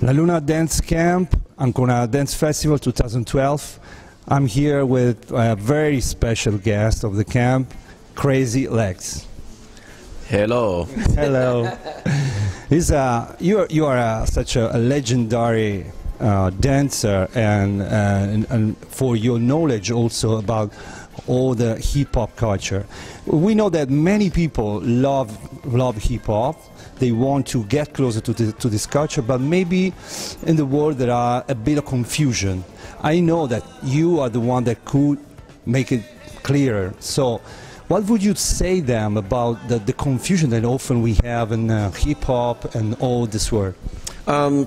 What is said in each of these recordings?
La Luna Dance Camp, Ancona Dance Festival 2012. I'm here with a very special guest of the camp, Crazy Legs. Hello. Hello. You are such a legendary dancer, and for your knowledge also about all the hip-hop culture. We know that many people love hip-hop. They want to get closer to this culture, but maybe in the world there are a bit of confusion. I know that you are the one that could make it clearer. So what would you say them about the confusion that often we have in hip-hop and all this world?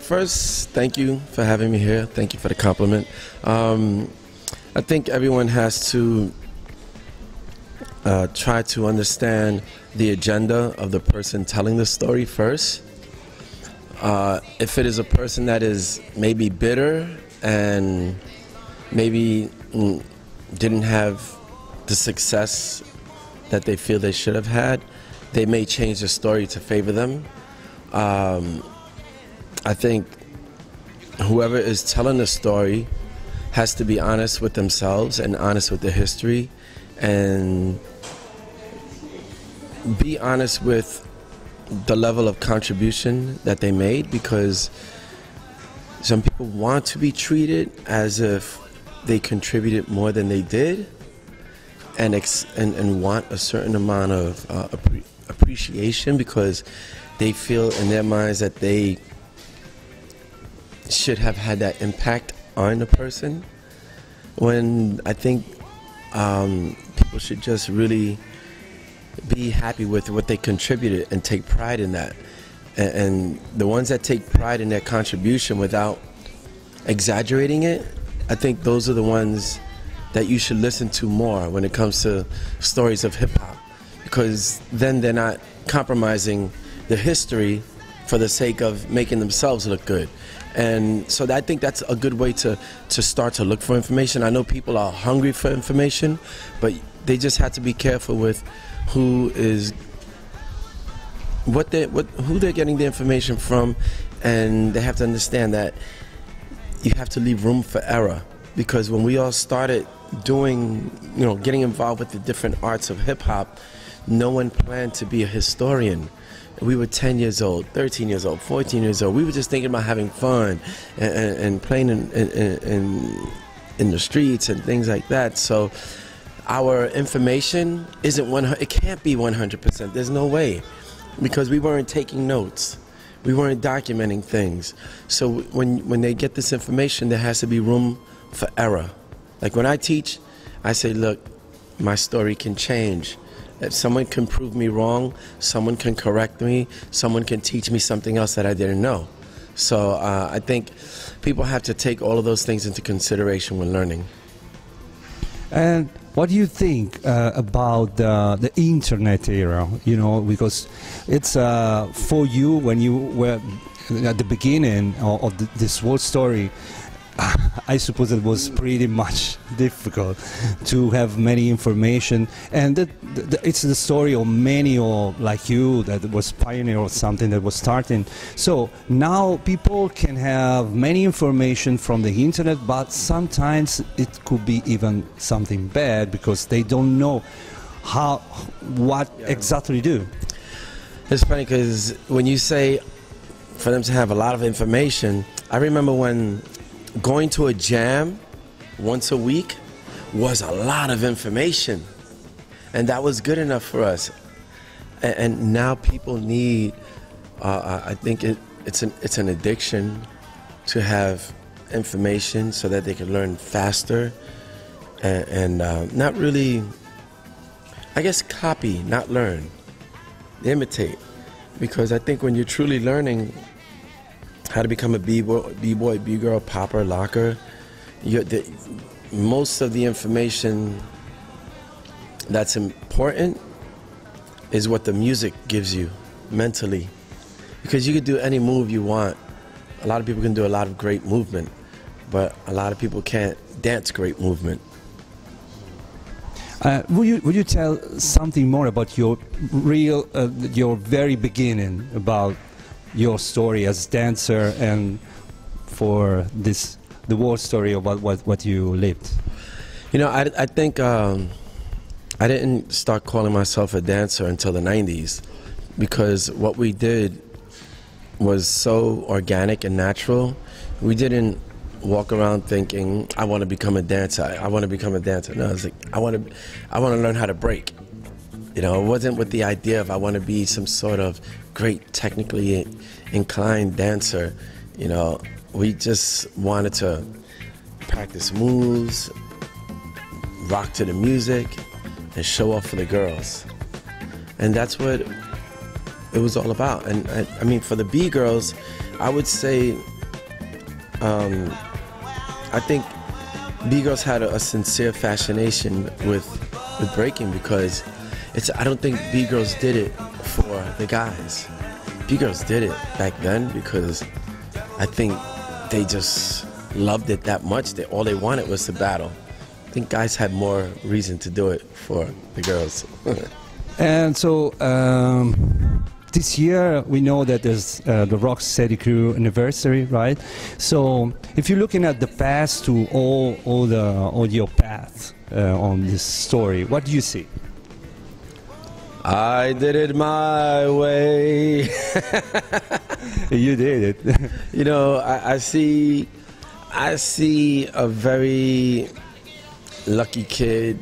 First, thank you for having me here. Thank you for the compliment. I think everyone has to try to understand the agenda of the person telling the story first. If it is a person that is maybe bitter and maybe didn't have the success that they feel they should have had, they may change the story to favor them. I think whoever is telling the story has to be honest with themselves and honest with their history, and be honest with the level of contribution that they made, because some people want to be treated as if they contributed more than they did, and want a certain amount of appreciation because they feel in their minds that they should have had that impact on the person, when I think people should just really be happy with what they contributed and take pride in that. And the ones that take pride in their contribution without exaggerating it, I think those are the ones that you should listen to more when it comes to stories of hip-hop, because then they're not compromising the history for the sake of making themselves look good. And so I think that's a good way to start to look for information. I know people are hungry for information, but they just have to be careful with who they're getting the information from, and they have to understand that you have to leave room for error, because when we all started getting involved with the different arts of hip-hop, no one planned to be a historian. We were 10 years old, 13 years old, 14 years old. We were just thinking about having fun and playing in the streets and things like that. So our information isn't 100%. It can't be 100%. There's no way, because we weren't taking notes. We weren't documenting things. So when they get this information, there has to be room for error. Like when I teach, I say, look, my story can change. If someone can prove me wrong, someone can correct me, someone can teach me something else that I didn't know. So I think people have to take all of those things into consideration when learning. And what do you think about the internet era? You know, because it's for you, when you were at the beginning of this whole story, I suppose it was pretty much difficult to have many information, and it's the story of many like you that was pioneer or something that was starting. So now people can have many information from the internet, but sometimes it could be even something bad because they don't know what exactly do. It's funny because when you say for them to have a lot of information, I remember when going to a jam once a week was a lot of information, and that was good enough for us. And now people need, I think it's an addiction to have information so that they can learn faster and not really, I guess, copy, not learn, imitate. Because I think when you're truly learning how to become a b-boy, b-girl, popper, locker, most of the information that's important is what the music gives you mentally. Because you can do any move you want. A lot of people can do a lot of great movement, but a lot of people can't dance great movement. Would you tell something more about your very beginning, about your story as dancer and for the war story about what you lived? You know, I think I didn't start calling myself a dancer until the 90s, because what we did was so organic and natural. We didn't walk around thinking, I want to become a dancer. I want to become a dancer. No, I was like, I want to learn how to break. You know, it wasn't with the idea of I want to be some sort of great technically inclined dancer. You know, we just wanted to practice moves, rock to the music, and show off for the girls. And that's what it was all about. And I mean, for the B girls, I would say, I think B girls had a sincere fascination with breaking, because I don't think B girls did it for the guys. B girls did it back then because I think they just loved it that much. All they wanted was to battle. I think guys had more reason to do it for the girls. And so this year we know that there's the Rocksteady Crew anniversary, right? So if you're looking at the past to all your paths on this story, what do you see? I did it my way. You did it. You know, I see a very lucky kid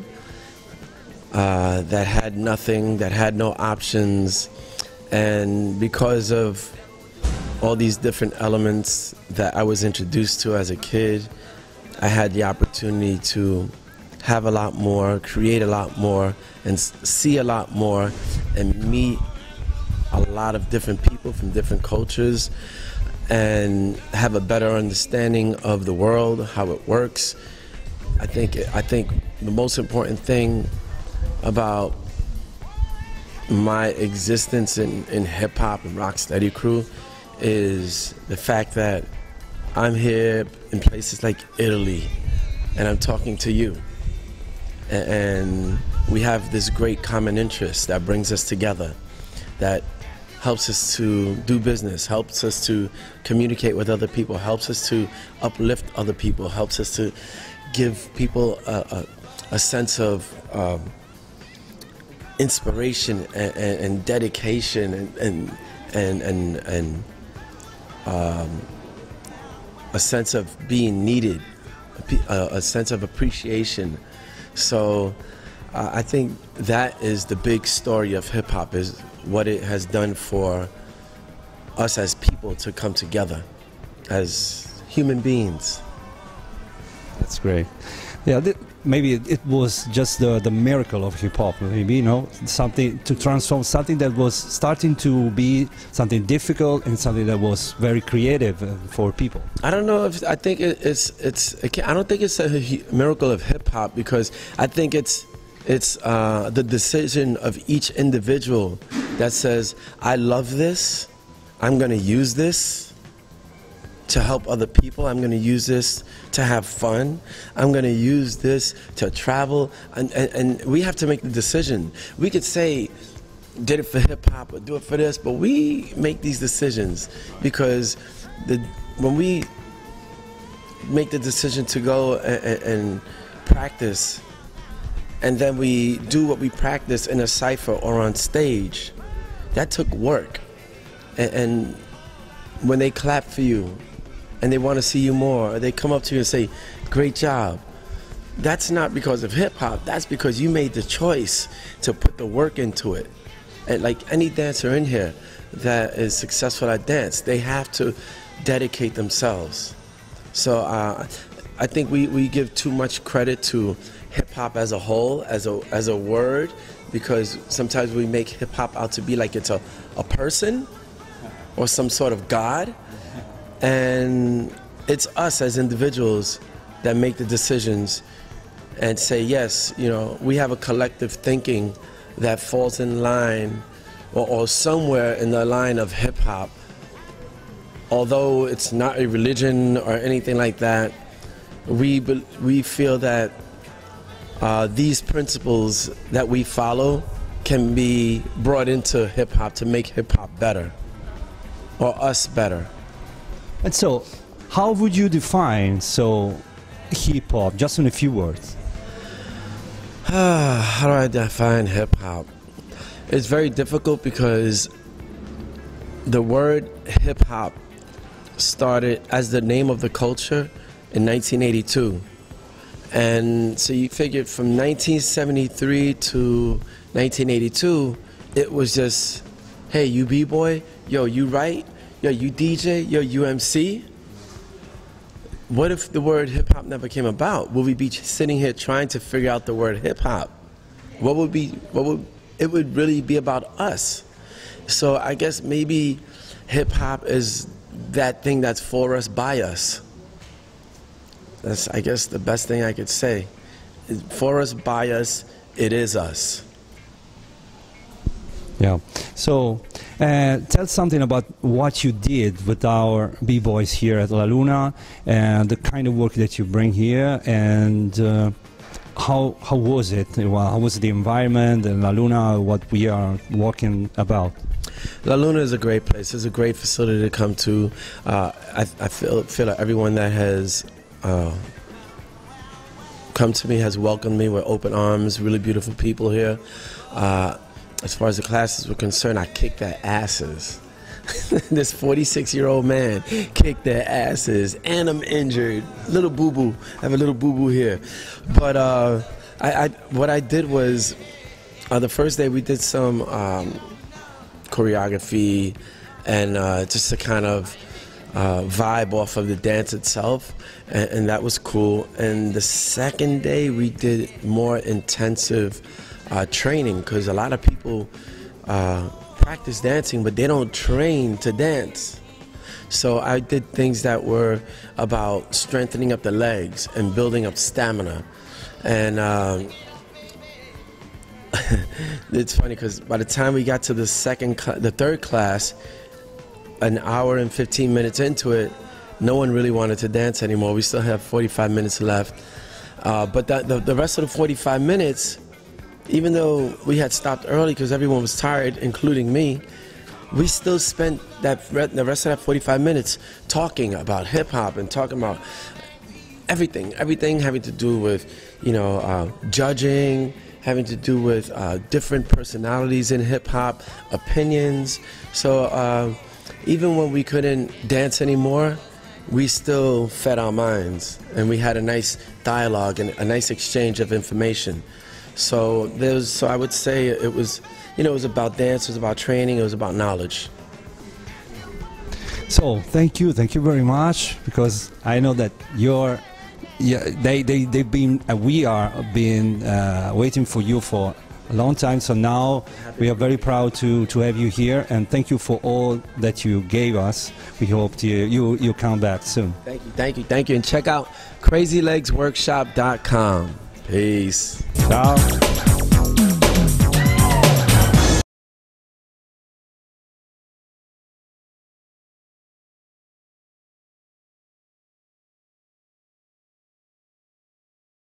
that had nothing, that had no options, and because of all these different elements that I was introduced to as a kid, I had the opportunity to have a lot more, create a lot more, and see a lot more, and meet a lot of different people from different cultures, and have a better understanding of the world, how it works. I think the most important thing about my existence in hip-hop and Rocksteady Crew is the fact that I'm here in places like Italy, and I'm talking to you. And we have this great common interest that brings us together, that helps us to do business, helps us to communicate with other people, helps us to uplift other people, helps us to give people a sense of inspiration and dedication and a sense of being needed, a sense of appreciation. So I think that is the big story of hip-hop, is what it has done for us as people to come together as human beings. That's great. Yeah, maybe it was just the miracle of hip-hop, maybe, you know, something to transform something that was starting to be something difficult and something that was very creative for people. I don't know if, I think I don't think it's a miracle of hip-hop, because I think it's the decision of each individual that says, I love this, I'm going to use this to help other people, I'm going to use this to have fun, I'm going to use this to travel, and we have to make the decision. We could say, did it for hip-hop or do it for this, but we make these decisions because when we make the decision to go and practice, and then we do what we practice in a cypher or on stage, that took work. And when they clap for you and they want to see you more, or they come up to you and say, great job, that's not because of hip-hop, that's because you made the choice to put the work into it. And like any dancer in here that is successful at dance, they have to dedicate themselves. So I think we give too much credit to hip-hop as a whole, as a word, because sometimes we make hip-hop out to be like it's a person or some sort of god, and it's us as individuals that make the decisions and say, yes, you know, we have a collective thinking that falls in line or somewhere in the line of hip-hop. Although it's not a religion or anything like that, we feel that these principles that we follow can be brought into hip-hop to make hip-hop better, or us better. And so, how would you define hip hop? Just in a few words. How do I define hip hop? It's very difficult because the word hip hop started as the name of the culture in 1982. And so you figured from 1973 to 1982, it was just, hey, you b-boy, yo, you write, yo, you DJ, yo, you MC. What if the word hip-hop never came about? Would we be sitting here trying to figure out the word hip-hop? It would really be about us. So I guess maybe hip-hop is that thing that's for us, by us. That's, I guess, the best thing I could say. For us, by us, it is us. Yeah. So, tell something about what you did with our b-boys here at La Luna, and the kind of work that you bring here, and how was it? How was the environment in La Luna? What we are working about? La Luna is a great place. It's a great facility to come to. I feel like everyone that has come to me has welcomed me with open arms. Really beautiful people here. As far as the classes were concerned, I kicked their asses. This 46-year-old man kicked their asses, and I'm injured. Little boo-boo. I have a little boo-boo here. But what I did was, the first day we did some choreography and just to kind of vibe off of the dance itself, and that was cool. And the second day we did more intensive training, because a lot of people practice dancing, but they don't train to dance. So I did things that were about strengthening up the legs and building up stamina. And it's funny because by the time we got to the third class, an hour and 15 minutes into it, no one really wanted to dance anymore. We still have 45 minutes left. But the rest of the 45 minutes, even though we had stopped early because everyone was tired, including me, we still spent the rest of that 45 minutes talking about hip-hop and talking about everything having to do with, judging, having to do with different personalities in hip-hop, opinions. So even when we couldn't dance anymore, we still fed our minds, and we had a nice dialogue and a nice exchange of information. So I would say it was, it was about dance, it was about training, it was about knowledge. So thank you very much, because I know that they've been, we are been waiting for you for a long time. So now we are very proud to have you here, and thank you for all that you gave us. We hope you come back soon. Thank you, and check out crazylegsworkshop.com. Peace. Ciao.